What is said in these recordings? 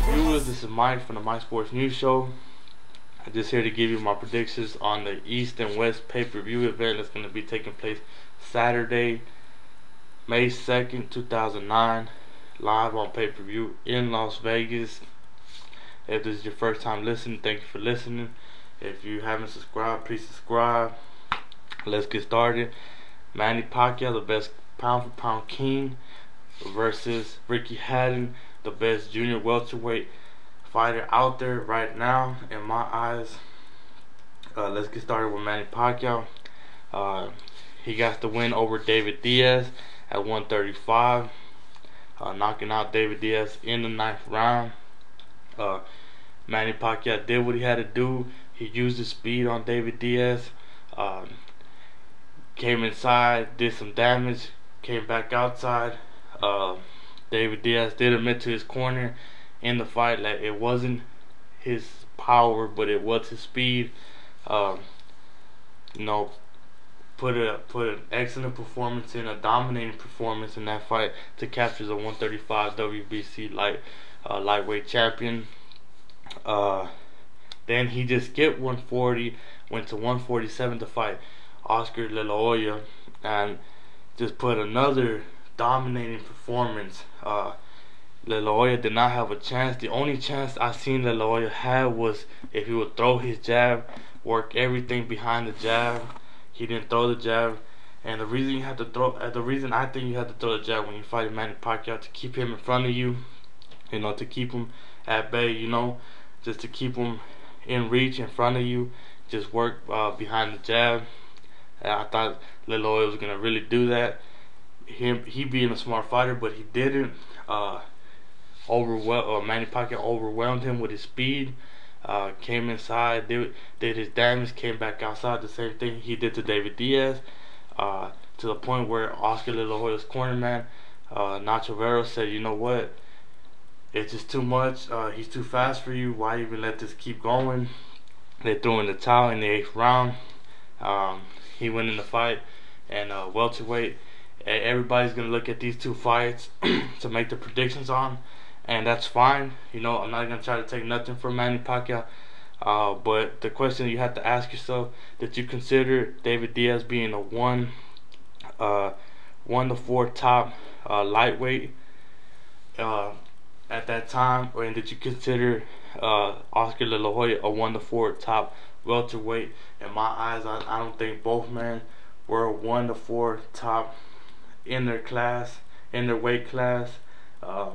Viewers, this is Mike from the Mike Sports News Show. I'm just here to give you my predictions on the East and West pay-per-view event that's going to be taking place Saturday, May 2nd, 2009, live on pay-per-view in Las Vegas. If this is your first time listening, thank you for listening. If you haven't subscribed, please subscribe. Let's get started. Manny Pacquiao, the best pound-for-pound king, versus Ricky Hatton, the best junior welterweight fighter out there right now, in my eyes. Let's get started with Manny Pacquiao. He got the win over David Diaz at 135, knocking out David Diaz in the 9th round. Manny Pacquiao did what he had to do. He used his speed on David Diaz. Came inside, did some damage, came back outside. David Diaz did admit to his corner in the fight that it wasn't his power, but it was his speed. Put an excellent performance in, a dominating performance in that fight to capture the 135 WBC lightweight champion. Then he just skipped 140, went to 147 to fight Oscar De La Hoya, and just put another dominating performance. De La Hoya did not have a chance. The only chance I seen De La Hoya had was if he would throw his jab, work everything behind the jab. He didn't throw the jab, and the reason I think you have to throw the jab when you fight Manny Pacquiao, to keep him in front of you, to keep him at bay, just to keep him in reach in front of you. Just work behind the jab. I thought De La Hoya was gonna really do that. He being a smart fighter, but he didn't. Manny Pacquiao overwhelmed him with his speed. Came inside, did his damage, came back outside. The same thing he did to David Diaz. To the point where Oscar De La Hoya's cornerman, Nacho Vera, said, "You know what? It's just too much. He's too fast for you. Why even let this keep going?" They threw in the towel in the 8th round. He went in the fight, and welterweight. Everybody's gonna look at these two fights to make the predictions on, and that's fine. I'm not gonna try to take nothing from Manny Pacquiao. But the question you have to ask yourself: did you consider David Diaz being a 1-4 top lightweight at that time, or did you consider Oscar De La Hoya a 1-4 top welterweight? In my eyes, I don't think both men were a 1-4 top in their class, in their weight class. The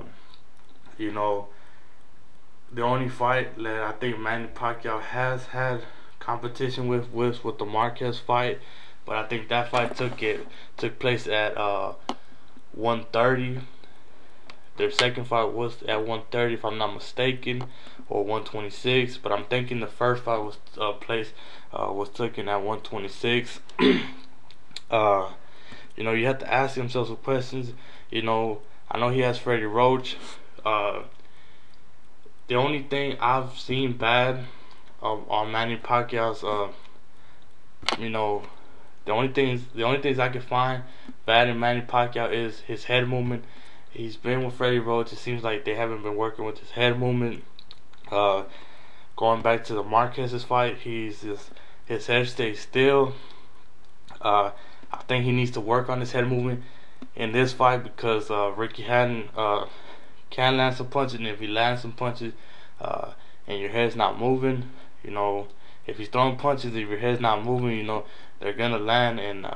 only fight that I think Manny Pacquiao has had competition with was with the Marquez fight, but I think that fight took place at 130. Their second fight was at 130, if I'm not mistaken, or 126. But I'm thinking the first fight was taken at 126. You have to ask yourself some questions. I know he has Freddie Roach. The only thing I've seen bad on Manny Pacquiao's, the only things I can find bad in Manny Pacquiao is his head movement. He's been with Freddie Roach. It seems like they haven't been working with his head movement. Going back to the Marquez's fight, his head stays still. I think he needs to work on his head movement in this fight, because Ricky Hatton can land some punches, and if he lands some punches and your head's not moving, if he's throwing punches, if your head's not moving, they're gonna land. And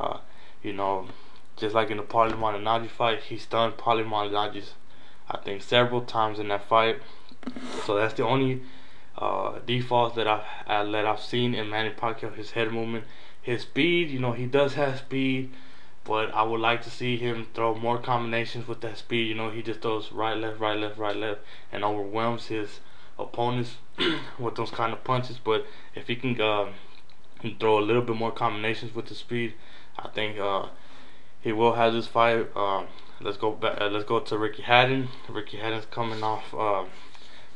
just like in the Paulie Malignaggi fight, he stunned Paulie Malignaggi, I think, several times in that fight. So that's the only default that I've seen in Manny Pacquiao: his head movement. His speed, he does have speed, but I would like to see him throw more combinations with that speed. He just throws right, left, right, left, right, left, and overwhelms his opponents with those kind of punches. But if he can throw a little bit more combinations with the speed, I think he will have this fight. Let's go back. Let's go to Ricky Hatton. Ricky Hatton's coming off,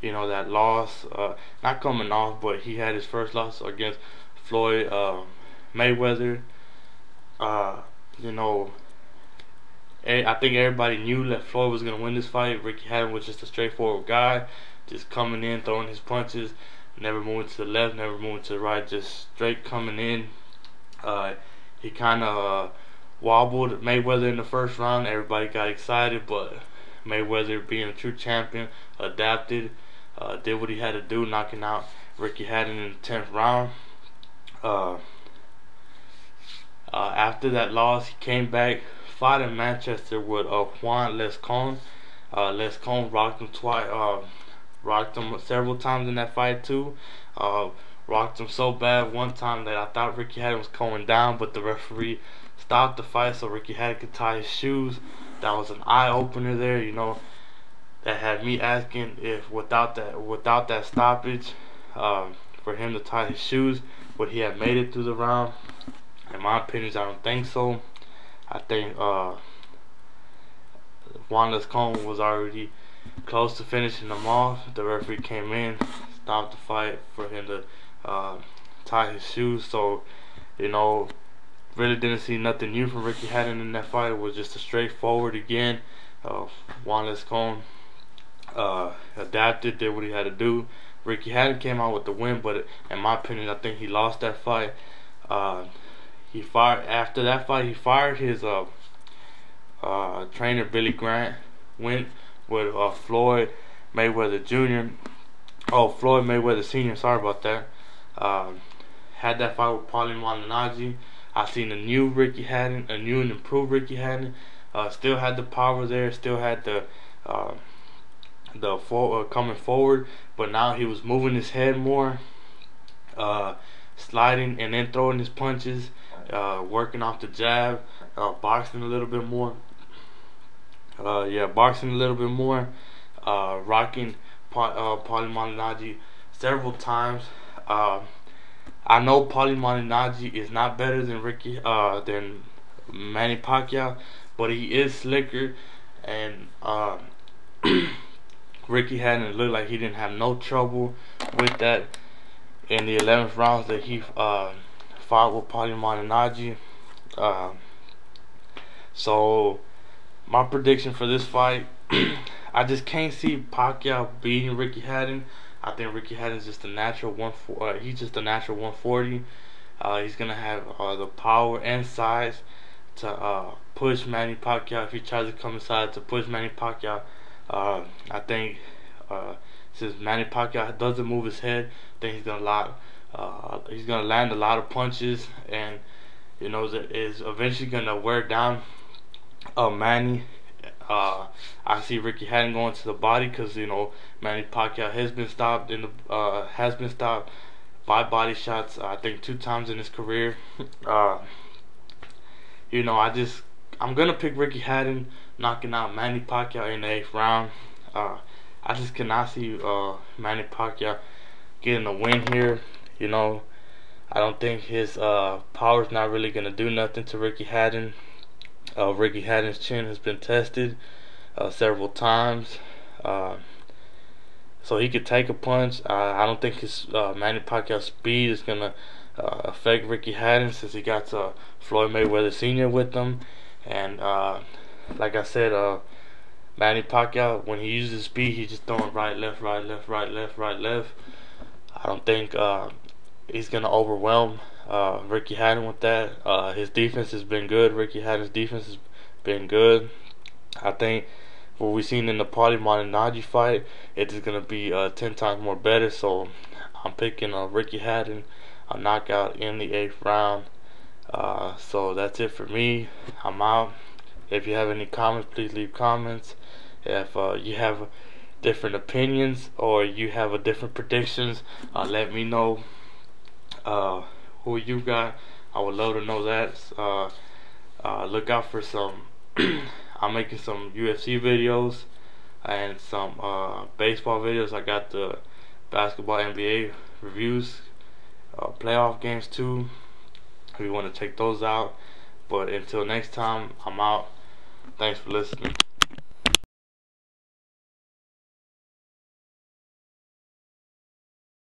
that loss. Not coming off, but he had his first loss against Floyd Mayweather. I think everybody knew that Floyd was gonna win this fight. Ricky Hatton was just a straightforward guy, just coming in, throwing his punches, never moving to the left, never moving to the right, just straight coming in. He kind of wobbled Mayweather in the first round. Everybody got excited, but Mayweather, being a true champion, adapted, did what he had to do, knocking out Ricky Hatton in the 10th round. After that loss, he came back, fought in Manchester with Juan Lescon. Lescon rocked him twice, rocked him several times in that fight too. Rocked him so bad one time that I thought Ricky Hatton was going down, but the referee stopped the fight so Ricky Hatton could tie his shoes. That was an eye opener there, you know. That had me asking if without that stoppage, for him to tie his shoes, would he have made it through the round? In my opinion, I don't think so. I think Juan Lescon was already close to finishing him off. The referee came in, stopped the fight for him to tie his shoes. So, you know, really didn't see nothing new from Ricky Hatton in that fight. It was just a straightforward again. Juan Lescon adapted, did what he had to do. Ricky Hatton came out with the win, but in my opinion, I think he lost that fight. He fired after that fight. He fired his trainer Billy Grant. Went with Floyd Mayweather Jr. Oh, Floyd Mayweather Sr. Sorry about that. Had that fight with Paulie Malignaggi. I seen a new Ricky Hatton, a new and improved Ricky Hatton. Still had the power there. Still had the coming forward, but now he was moving his head more, sliding and then throwing his punches, working off the jab, boxing a little bit more. Boxing a little bit more, rocking Paulie Malignaggi several times. I know Paulie Malignaggi is not better than than Manny Pacquiao, but he is slicker, and Ricky Hatton looked like he didn't have no trouble with that in the 11th rounds that he fought with Paulie Malignaggi. So my prediction for this fight, I just can't see Pacquiao beating Ricky Hatton. I think Ricky Hatton's just a natural he's just a natural 140. He's gonna have the power and size to push Manny Pacquiao if he tries to come inside to push Manny Pacquiao. I think since Manny Pacquiao doesn't move his head, I think he's gonna land a lot of punches, and you know that is eventually gonna wear down Manny. I see Ricky Hatton going to the body because you know Manny Pacquiao has been stopped by body shots. I think 2 times in his career. You know, I'm gonna pick Ricky Hatton knocking out Manny Pacquiao in the 8th round. I just cannot see Manny Pacquiao getting a win here. You know, I don't think his power's not really gonna do nothing to Ricky Hatton. Ricky Hatton's chin has been tested several times, so he could take a punch. I don't think his Manny Pacquiao's speed is gonna affect Ricky Hatton since he got Floyd Mayweather Sr. with him, and like I said, Manny Pacquiao, when he uses speed, he's just throwing right, left, right, left, right, left, right, left. I don't think he's gonna overwhelm Ricky Hatton with that. His defense has been good. Ricky Hatton's defense has been good. I think what we've seen in the Paulie Malignaggi fight, it is gonna be 10 times more better. So I'm picking Ricky Hatton a knockout in the 8th round. So that's it for me. I'm out. If you have any comments, please leave comments. If you have different opinions or you have a different predictions, let me know who you got. I would love to know that. Look out for some I'm making some UFC videos and some baseball videos. I got the basketball NBA reviews, playoff games too, if you want to check those out. But until next time, I'm out. Thanks for listening.